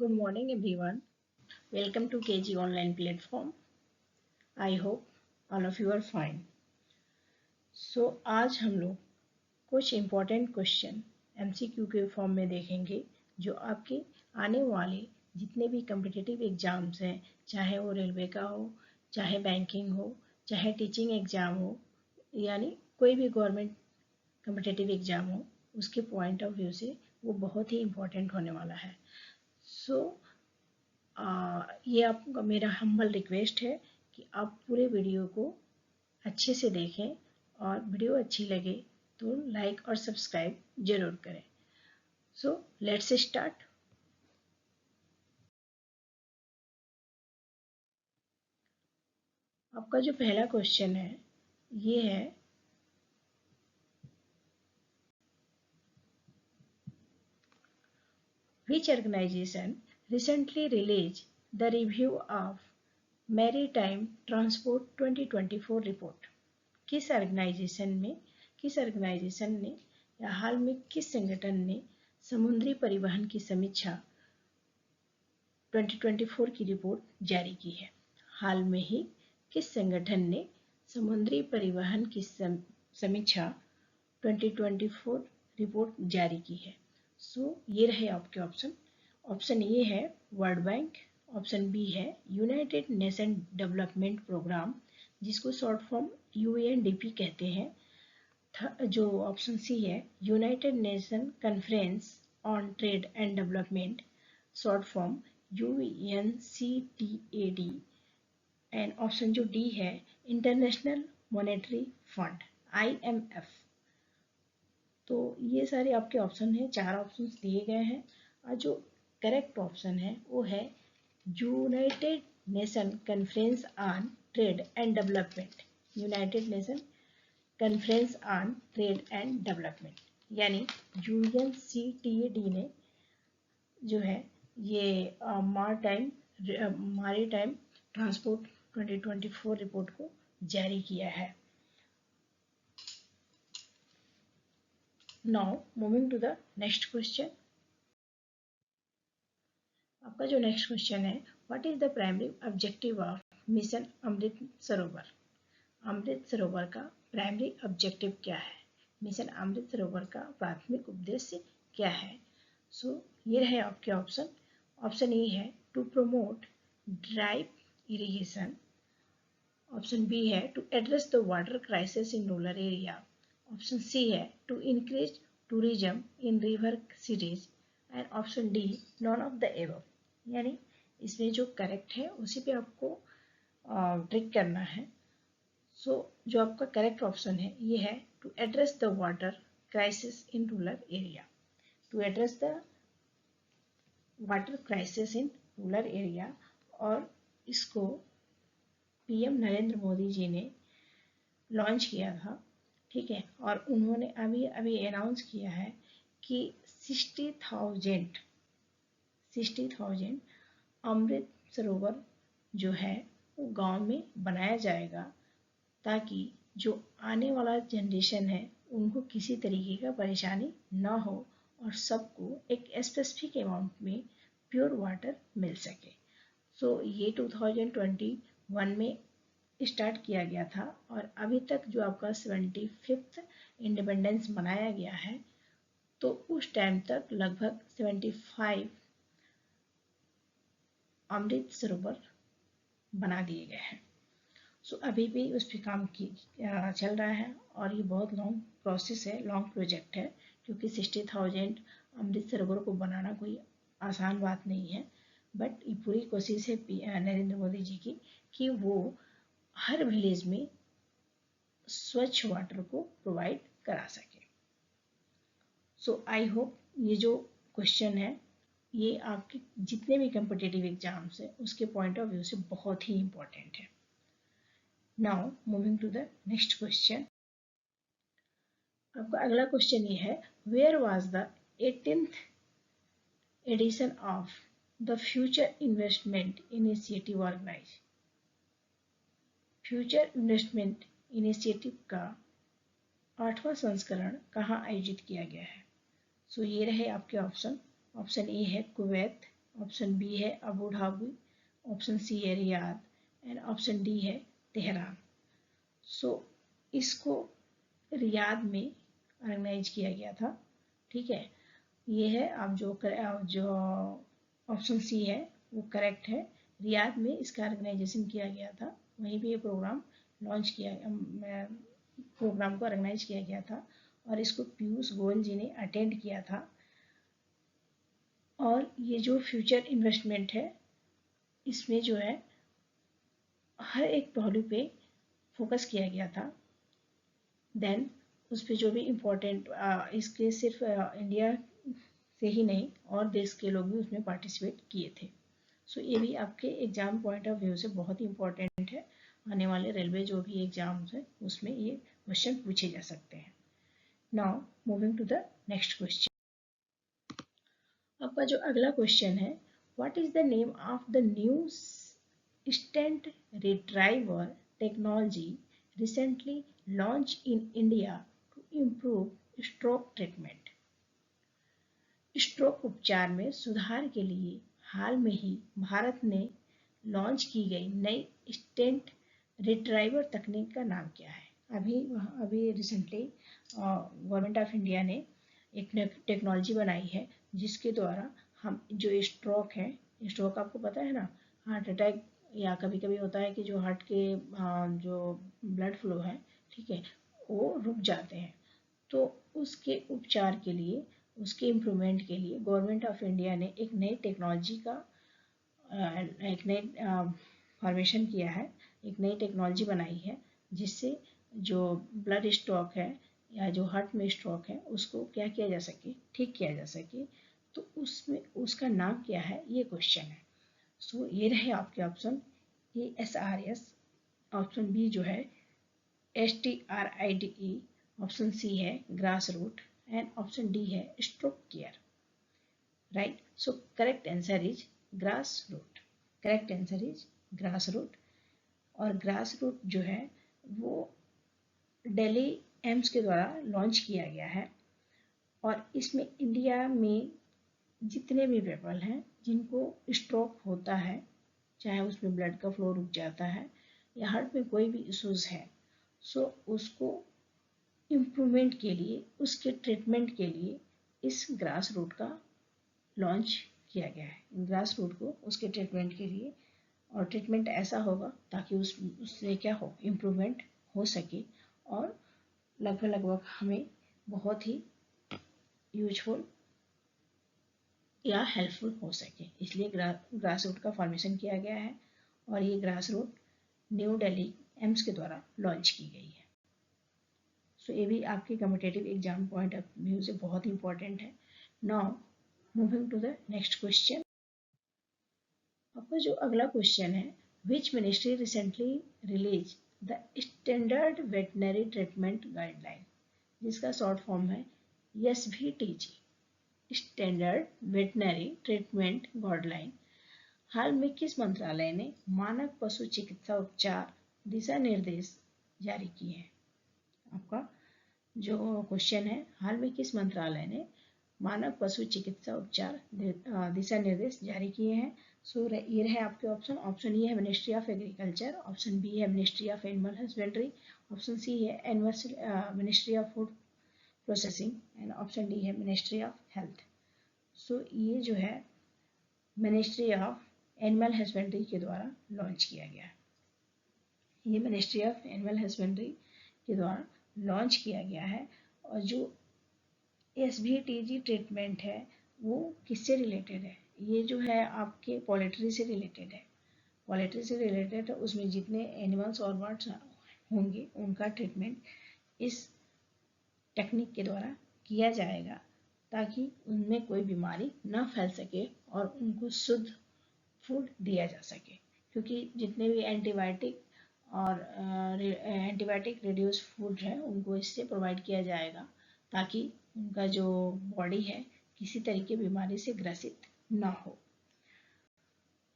Good morning, everyone. Welcome to KG online platform. I hope all of you are fine. आज हम लोग कुछ important question MCQ के form में देखेंगे जो आपके आने वाले जितने भी कम्पिटिटिव एग्जाम्स हैं, चाहे वो रेलवे का हो, चाहे बैंकिंग हो, चाहे टीचिंग एग्जाम हो, यानी कोई भी गवर्नमेंट कम्पिटिटिव एग्जाम हो, उसके पॉइंट ऑफ व्यू से वो बहुत ही इम्पोर्टेंट होने वाला है। ये आपका मेरा हम्बल रिक्वेस्ट है कि आप पूरे वीडियो को अच्छे से देखें और वीडियो अच्छी लगे तो लाइक और सब्सक्राइब जरूर करें। Let's start. आपका जो पहला क्वेश्चन है ये है, which organization recently released the review of Maritime Transport 2024 report? किस ऑर्गेनाइजेशन ने या हाल में किस संगठन ने समुद्री परिवहन की समीक्षा 2024 की रिपोर्ट जारी की है? हाल में ही किस संगठन ने समुद्री परिवहन की समीक्षा 2024 रिपोर्ट जारी की है? ये रहे आपके ऑप्शन। ऑप्शन ए है वर्ल्ड बैंक, ऑप्शन बी है यूनाइटेड नेशन डेवलपमेंट प्रोग्राम जिसको शॉर्ट फॉर्म UNDP कहते हैं। जो ऑप्शन सी है United nation conference on trade and development, short form UNCTAD, and option जो डी है इंटरनेशनल मॉनेटरी फंड IMF। तो ये सारे आपके ऑप्शन हैं, 4 ऑप्शन दिए गए हैं और जो करेक्ट ऑप्शन है वो है United nation conference on trade and development. United nation conference on trade and development यानी UNCTAD ने जो है ये मैरीटाइम ट्रांसपोर्ट 2024 रिपोर्ट को जारी किया है। Now moving to the next question. आपका जो नेक्स्ट क्वेश्चन है, what is the primary objective of mission Amrit Sarovar? Amrit सरोवर का प्राइमरी ऑब्जेक्टिव क्या है? मिशन अमृत सरोवर का प्राथमिक उद्देश्य क्या है? ये रहे आपके ऑप्शन। ऑप्शन ए है to promote drive irrigation, option B है to address the water crisis in rural area, option C है to increase tourism in river cities, and option D none of the above. यानी इसमें जो correct है उसी पे आपको ट्रिक करना है। जो आपका करेक्ट ऑप्शन है ये है to address the water crisis in rural area. To address the water crisis in rural area, और इसको PM नरेंद्र मोदी जी ने लॉन्च किया था, ठीक है। और उन्होंने अभी अभी अनाउंस किया है कि 60,000 अमृत सरोवर जो है वो गांव में बनाया जाएगा ताकि जो आने वाला जनरेशन है उनको किसी तरीके का परेशानी ना हो और सबको एक स्पेसिफिक अमाउंट में प्योर वाटर मिल सके। ये 2021 में स्टार्ट किया गया था और अभी तक जो आपका 75th इंडिपेंडेंस मनाया गया है तो उस टाइम तक लगभग 75 अमृत सरोवर बना दिए गए हैं। अभी भी उस पर काम चल रहा है और ये बहुत लॉन्ग प्रोसेस है, लॉन्ग प्रोजेक्ट है, क्योंकि 60,000 अमृत सरोवर को बनाना कोई आसान बात नहीं है। बट ये पूरी कोशिश है नरेंद्र मोदी जी की कि वो हर विलेज में स्वच्छ वाटर को प्रोवाइड करा सके। आई होप ये जो क्वेश्चन है ये आपके जितने भी कम्पिटिटिव एग्जाम्स है उसके पॉइंट ऑफ व्यू से बहुत ही इंपॉर्टेंट है। Now moving to the next question. आपका अगला क्वेश्चन ये है, where was the 18th edition of the future investment initiative organise? Future investment initiative का 8वां संस्करण कहाँ आयोजित किया गया है? ये रहे आपके ऑप्शन। ऑप्शन ए है कुवैत, ऑप्शन बी है अबू धाबी, ऑप्शन सी है रियाद एंड ऑप्शन डी है तेहरान। सो इसको रियाद में ऑर्गेनाइज किया गया था। ठीक है, ये है आप जो ऑप्शन सी है वो करेक्ट है। रियाद में इसका ऑर्गेनाइजेशन किया गया था, वहीं पे ये प्रोग्राम लॉन्च किया, प्रोग्राम को ऑर्गेनाइज किया गया था और इसको पीयूष गोयल जी ने अटेंड किया था। और ये जो फ्यूचर इन्वेस्टमेंट है इसमें जो है हर एक पहलू पे फोकस किया गया था। देन उस पर जो भी इम्पोर्टेंट इसके सिर्फ इंडिया से ही नहीं और देश के लोग भी उसमें पार्टिसिपेट किए थे। सो ये भी आपके एग्जाम पॉइंट ऑफ व्यू से बहुत ही इम्पोर्टेंट है। आने वाले रेलवे जो भी एग्जाम्स है उसमें ये क्वेश्चन पूछे जा सकते हैं। Now moving to the next question. आपका जो अगला क्वेश्चन है, what is the name of the new stent retriever technology recently launch in India to improve stroke treatment. Stroke उपचार में सुधार के लिए हाल में ही भारत ने लॉन्च की गई नई स्टेंट रिट्राइवर तकनीक का नाम क्या है? अभी रिसेंटली गवर्नमेंट ऑफ इंडिया ने एक टेक्नोलॉजी बनाई है जिसके द्वारा हम जो स्ट्रोक है, स्ट्रोक आपको पता है ना, हार्ट अटैक या कभी कभी होता है कि जो हार्ट के जो ब्लड फ्लो है, ठीक है, वो रुक जाते हैं। तो उसके उपचार के लिए, उसके इम्प्रूवमेंट के लिए गवर्नमेंट ऑफ इंडिया ने एक नई टेक्नोलॉजी का एक नई फॉर्मेशन किया है, एक नई टेक्नोलॉजी बनाई है जिससे जो ब्लड स्ट्रोक है या जो हार्ट में स्ट्रोक है उसको क्या किया जा सके, ठीक किया जा सके। तो उसमें उसका नाम क्या है, ये क्वेश्चन है। सो ये रहे आपके ऑप्शन, ASRS, ऑप्शन बी जो है STRIDE, ऑप्शन सी है grass root and option D है stroke care. Right, so correct answer is grass root. Correct answer is grass root. और ग्रास रूट जो है वो दिल्ली एम्स के द्वारा लॉन्च किया गया है और इसमें इंडिया में जितने भी पीपल हैं जिनको स्ट्रोक होता है, चाहे उसमें ब्लड का फ्लो रुक जाता है या हार्ट में कोई भी इश्यूज है, सो उसको इम्प्रूवमेंट के लिए, उसके ट्रीटमेंट के लिए इस ग्रास रूट का लॉन्च किया गया है। ग्रास रूट को उसके ट्रीटमेंट के लिए, और ट्रीटमेंट ऐसा होगा ताकि उससे क्या हो, इम्प्रूवमेंट हो सके और लगभग हमें बहुत ही यूजफुल या हेल्पफुल हो सके, इसलिए ग्रास रूट का फॉर्मेशन किया गया है और ये grass root New Delhi AIIMS के द्वारा लॉन्च की गई है। सो ये भी आपके competitive exam point of view से बहुत इंपॉर्टेंट है। Now moving to the next question. आपका जो अगला क्वेश्चन है, which ministry recently release the standard veterinary treatment guideline, जिसका शॉर्ट फॉर्म है SVTG, standard veterinary treatment guideline. हाल में किस मंत्रालय ने मानक पशु चिकित्सा उपचार दिशा निर्देश जारी किए हैं? आपका जो क्वेश्चन है, हाल में किस मंत्रालय ने मानक पशु चिकित्सा उपचार दिशा निर्देश जारी किए हैं? सो ये रहे आपके ऑप्शन। ऑप्शन ए है ministry of agriculture, option B है ministry of animal husbandry, option C है ministry of food processing and option D है मिनिस्ट्री ऑफ हेल्थ। सो ये जो है मिनिस्ट्री ऑफ एनिमल हस्बेंड्री के द्वारा लॉन्च किया गया है। ये मिनिस्ट्री ऑफ एनिमल हस्बेंड्री के द्वारा लॉन्च किया गया है। और जो SVTG ट्रीटमेंट है वो किससे रिलेटेड है? ये जो है आपके पोल्ट्री से रिलेटेड है। पोल्ट्री से रिलेटेड है, उसमें जितने एनिमल्स और बर्ड्स होंगे उनका ट्रीटमेंट इस टेक्निक के द्वारा किया जाएगा ताकि उनमें कोई बीमारी ना फैल सके और उनको शुद्ध फूड दिया जा सके। क्योंकि जितने भी एंटीबायोटिक और एंटीबायोटिक रिड्यूस फूड है उनको इससे प्रोवाइड किया जाएगा ताकि उनका जो बॉडी है किसी तरह की बीमारी से ग्रसित ना हो।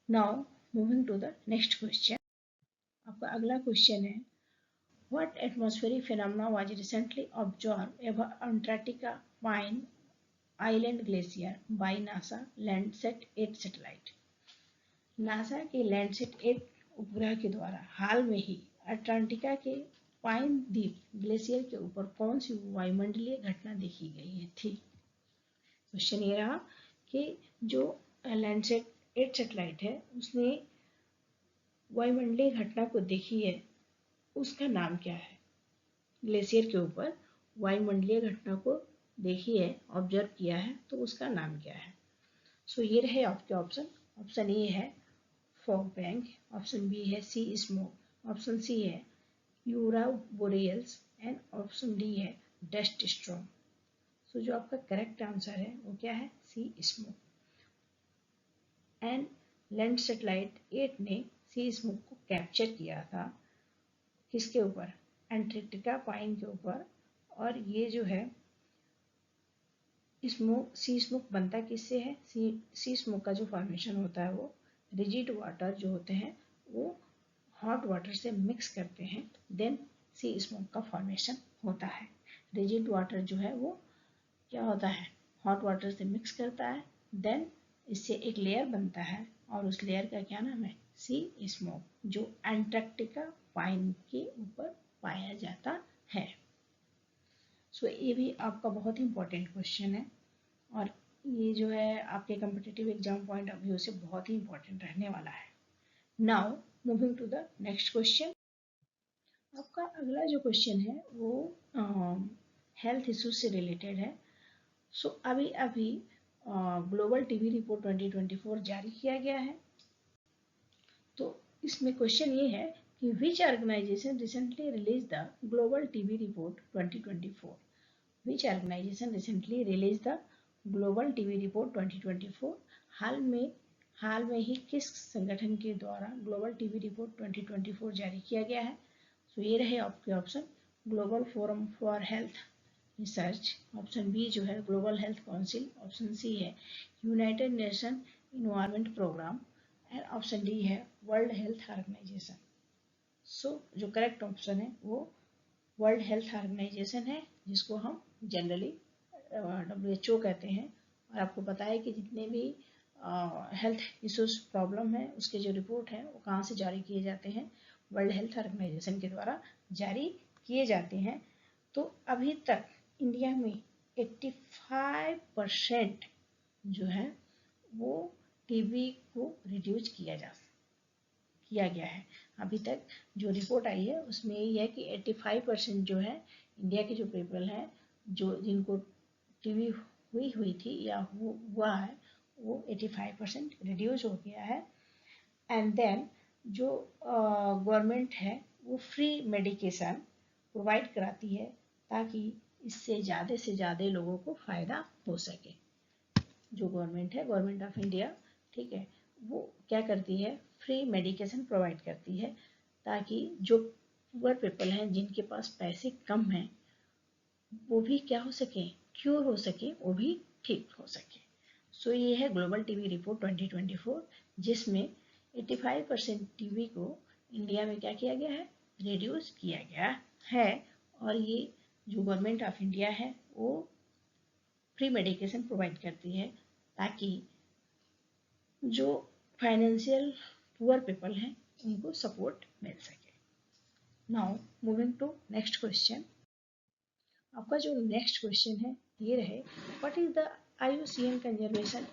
Now moving to the next question. आपका अगला क्वेश्चन है, what atmospheric phenomena was recently observed over Antarctica pine island glacier by NASA Landsat 8 satellite. NASA के लैंडसेट 8 उपग्रह के द्वारा हाल में ही अटलांटिका के पाइन द्वीप ग्लेशियर के ऊपर कौन सी वायुमंडलीय घटना देखी गई थी। क्वेश्चन ये रहा कि जो लैंडसेट 8 सैटेलाइट है उसने वायुमंडलीय घटना को देखी है, उसका नाम क्या है। ग्लेशियर के ऊपर वायुमंडलीय घटना को देखी है, ऑब्जर्व किया है, तो उसका नाम क्या है। सो ये रहे आपके ऑप्शन। ऑप्शन ए है फॉग बैंक, ऑप्शन बी है सी स्मोक, ऑप्शन सी है यूरा बोरियल्स एंड ऑप्शन डी है डस्ट स्टॉर्म। सो जो आपका करेक्ट आंसर है वो क्या है, सी स्मोक। एंड लैंड सैटेलाइट 8 ने सी स्मोक को कैप्चर किया था, किसके ऊपर, एंटार्क्टिका पाइन के ऊपर। और ये जो है स्मोक, सी स्मोक बनता किससे है, सी स्मोक का जो फॉर्मेशन होता है वो रिजिड वाटर जो होते हैं वो हॉट वाटर से मिक्स करते हैं, देन सी स्मोक का फॉर्मेशन होता है। रिजिड वाटर जो है वो क्या होता है, हॉट वाटर से मिक्स करता है, देन इससे एक लेयर बनता है और उस लेयर का क्या नाम है, सी स्मोक, जो एंटार्क्टिका पाइन के ऊपर पाया जाता है। सो ये भी आपका बहुत ही इंपॉर्टेंट क्वेश्चन है और ये जो है आपके competitive exam point of view से बहुत ही इंपॉर्टेंट रहने वाला है। Now moving to the next question. आपका अगला जो क्वेश्चन है वो हेल्थ इश्यूज से रिलेटेड है। सो अभी अभी ग्लोबल टीबी रिपोर्ट 2024 जारी किया गया है। तो इसमें क्वेश्चन ये है कि which organisation recently release the global TB report 2024। Which organisation recently release the global TB report 2024। हाल में ही किस संगठन के द्वारा ग्लोबल टीबी रिपोर्ट 2024 जारी किया गया है। तो ये रहे आपके option, global forum for health research, option B जो है global health council, option C है United Nation Environment Programme and option D है वर्ल्ड हेल्थ ऑर्गेनाइजेशन। सो जो करेक्ट ऑप्शन है वो वर्ल्ड हेल्थ ऑर्गेनाइजेशन है, जिसको हम जनरली WHO कहते हैं। और आपको पता है कि जितने भी हेल्थ इश्यूज प्रॉब्लम है उसके जो रिपोर्ट है वो कहाँ से जारी किए जाते हैं, वर्ल्ड हेल्थ ऑर्गेनाइजेशन के द्वारा जारी किए जाते हैं। तो अभी तक इंडिया में 85% जो है वो टीबी को रिड्यूस किया गया है। अभी तक जो रिपोर्ट आई है उसमें यही है कि 85% जो है इंडिया के जो पीपल हैं जो जिनको टीबी हुई थी या हुआ है वो 85% रिड्यूस हो गया है। एंड देन जो गवर्नमेंट है वो फ्री मेडिकेशन प्रोवाइड कराती है ताकि इससे ज़्यादा से ज़्यादा लोगों को फ़ायदा हो सके। जो गवर्नमेंट है, गवर्नमेंट ऑफ इंडिया, ठीक है, वो क्या करती है, फ्री मेडिकेशन प्रोवाइड करती है ताकि जो पुअर पीपल हैं जिनके पास पैसे कम हैं वो भी क्या हो सके, क्योर हो सके, वो भी ठीक हो सके। सो ये है ग्लोबल टीबी रिपोर्ट 2024 जिसमें 85% टीबी को इंडिया में क्या किया गया है, रिड्यूस किया गया है। और ये जो गवर्नमेंट ऑफ इंडिया है वो फ्री मेडिकेशन प्रोवाइड करती है ताकि जो फाइनेंशियल पुअर पीपल हैं उनको सपोर्ट मिल सके। Now moving to next question. आपका जो नेक्स्ट क्वेश्चन है ये रहे, what is the IUCN conservation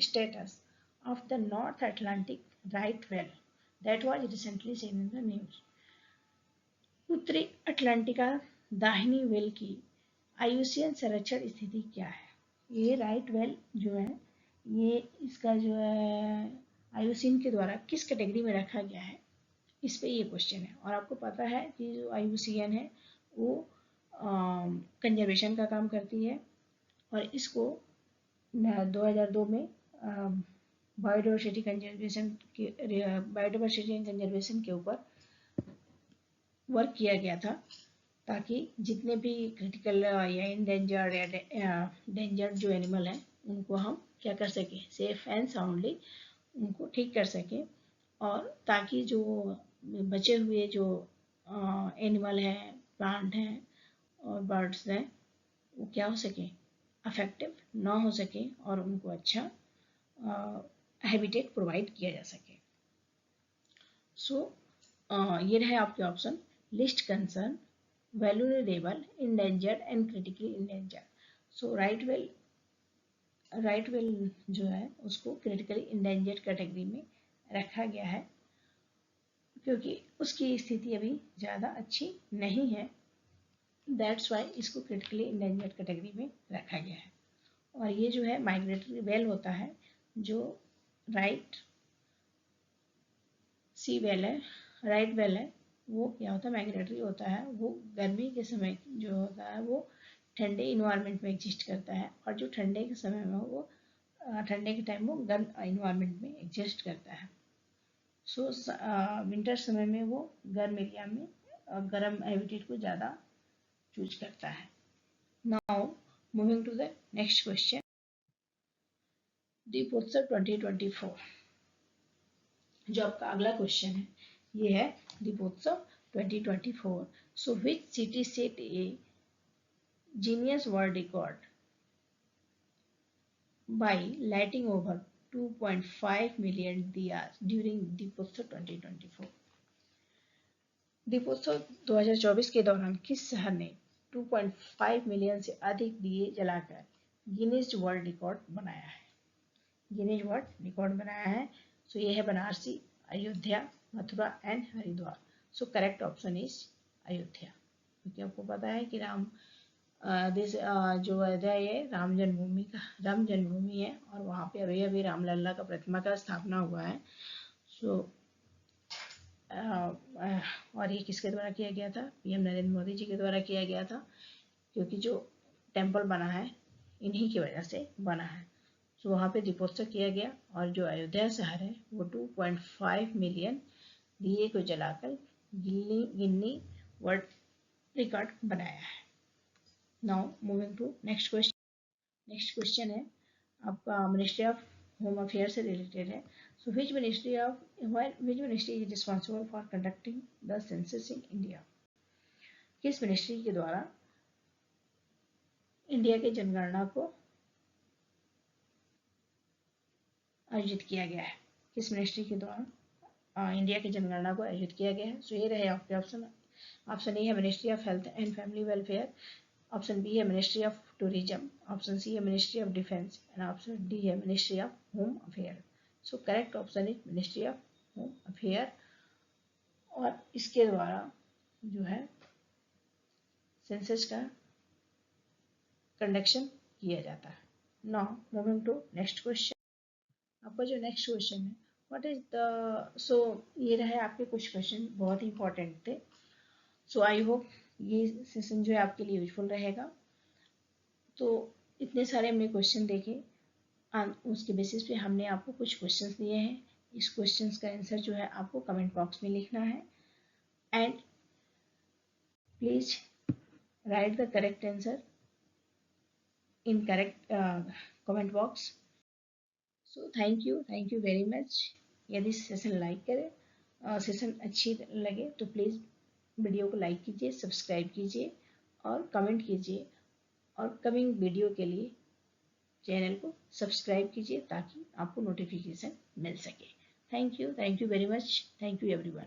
status of the North Atlantic right whale that was recently seen in the news. उत्तरी अटलांटिका दाहिनी व्हेल की IUCN संरक्षण स्थिति क्या है। ये राइट व्हेल जो है ये इसका जो है IUCN के द्वारा किस कैटेगरी में रखा गया है, इस पे ये क्वेश्चन है। और आपको पता है कि जो IUCN है वो कंजर्वेशन का काम करती है और इसको 2002 में बायोडाइवर्सिटी कंजर्वेशन के ऊपर वर्क किया गया था ताकि जितने भी क्रिटिकल या इंडेंजर्ड या डेंजर्ड जो एनिमल हैं उनको हम क्या कर सकें, सेफ एंड साउंडली उनको ठीक कर सकें और ताकि जो बचे हुए जो एनिमल हैं, प्लांट हैं और बर्ड्स हैं वो क्या हो सके, अफेक्टिव ना हो सके और उनको अच्छा हैबिटेट प्रोवाइड किया जा सके। सो ये रहे आपके option. List concern, valuable, endangered and critically endangered. So right well जो है उसको क्रिटिकली इंडेंजर्ड कैटेगरी में रखा गया है क्योंकि उसकी स्थिति अभी ज़्यादा अच्छी नहीं है, दैट्स वाई इसको क्रिटिकली इंडेंजर्ड कैटेगरी में रखा गया है। और ये जो है माइग्रेटरी वेल होता है, जो राइट सी वेल है, राइट वेल है, वो क्या होता है माइग्रेटरी होता है। वो गर्मी के समय जो होता है वो ठंडे इन्वायरमेंट में एग्जिस्ट करता है, और जो ठंडे के समय में वो ठंडे के टाइम वो गर्म इन्वायरमेंट में एग्जिस्ट करता है। सो विंटर समय में वो गर्म एरिया में गर्म हैबिटेट को ज़्यादा चूज करता है। Now moving to the next question. Deepotsav 2024, जो आपका अगला क्वेश्चन है ये है Deepotsav 2024। So which city set a Guinness world record by lighting over 2.5 million diyas during Deepotsav 2024। Deepotsav 2024 के दौरान किस शहर ने 2.5 मिलियन से अधिक दिए जलाकर गिनीज वर्ल्ड रिकॉर्ड बनाया है? गिनीज वर्ल्ड रिकॉर्ड बनाया है। सो ये है Banarasi, Ayodhya, Mathura and Haridwar. So correct option is Ayodhya, क्योंकि आपको पता है कि जो अयोध्या ये राम जन्मभूमि है, और वहाँ पे अभी अभी रामलला का प्रतिमा का स्थापना हुआ है। सो और ये किसके द्वारा किया गया था? पीएम नरेंद्र मोदी जी के द्वारा किया गया था, क्योंकि जो टेम्पल बना है इन्हीं की वजह से बना है। सो वहाँ पे दीपोत्सव किया गया, और जो अयोध्या शहर है वो 2.5 मिलियन दिए को जलाकर गिन्नी वर्ल्ड रिकॉर्ड बनाया है। Now moving to next question. Next question है आपका मिनिस्ट्री ऑफ होम अफेयर से रिलेटेड है। So which ministry is responsible for conducting the census in India? किस मिनिस्ट्री के द्वारा इंडिया की जनगणना को आयोजित किया गया है? किस मिनिस्ट्री के द्वारा इंडिया की जनगणना को आयोजित किया गया है? सो ये रहे आपके ऑप्शन। ऑप्शन ए है ministry of health and family welfare, option B है ministry of tourism, option C है ministry of defence and option D है ministry of home affair. So correct option is ministry of home affair, और इसके द्वारा जो है census का conduction किया जाता है। Now moving to next question. आपका जो नेक्स्ट क्वेश्चन है व्हाट इज द सो ये रहे आपके कुछ क्वेश्चन बहुत ही इंपॉर्टेंट थे। सो आई होप ये सेशन जो है आपके लिए यूजफुल रहेगा। तो इतने सारे हमने क्वेश्चन देखे, उसके बेसिस पे हमने आपको कुछ क्वेश्चंस दिए हैं। इस क्वेश्चंस का आंसर जो है आपको कमेंट बॉक्स में लिखना है, and please right the correct answer in correct comment box. So thank you very much. यदि सेशन लाइक करें, सेशन अच्छी लगे तो प्लीज़ वीडियो को लाइक कीजिए, सब्सक्राइब कीजिए और कमेंट कीजिए, और कमिंग वीडियो के लिए चैनल को सब्सक्राइब कीजिए ताकि आपको नोटिफिकेशन मिल सके। Thank you very much. Thank you everyone.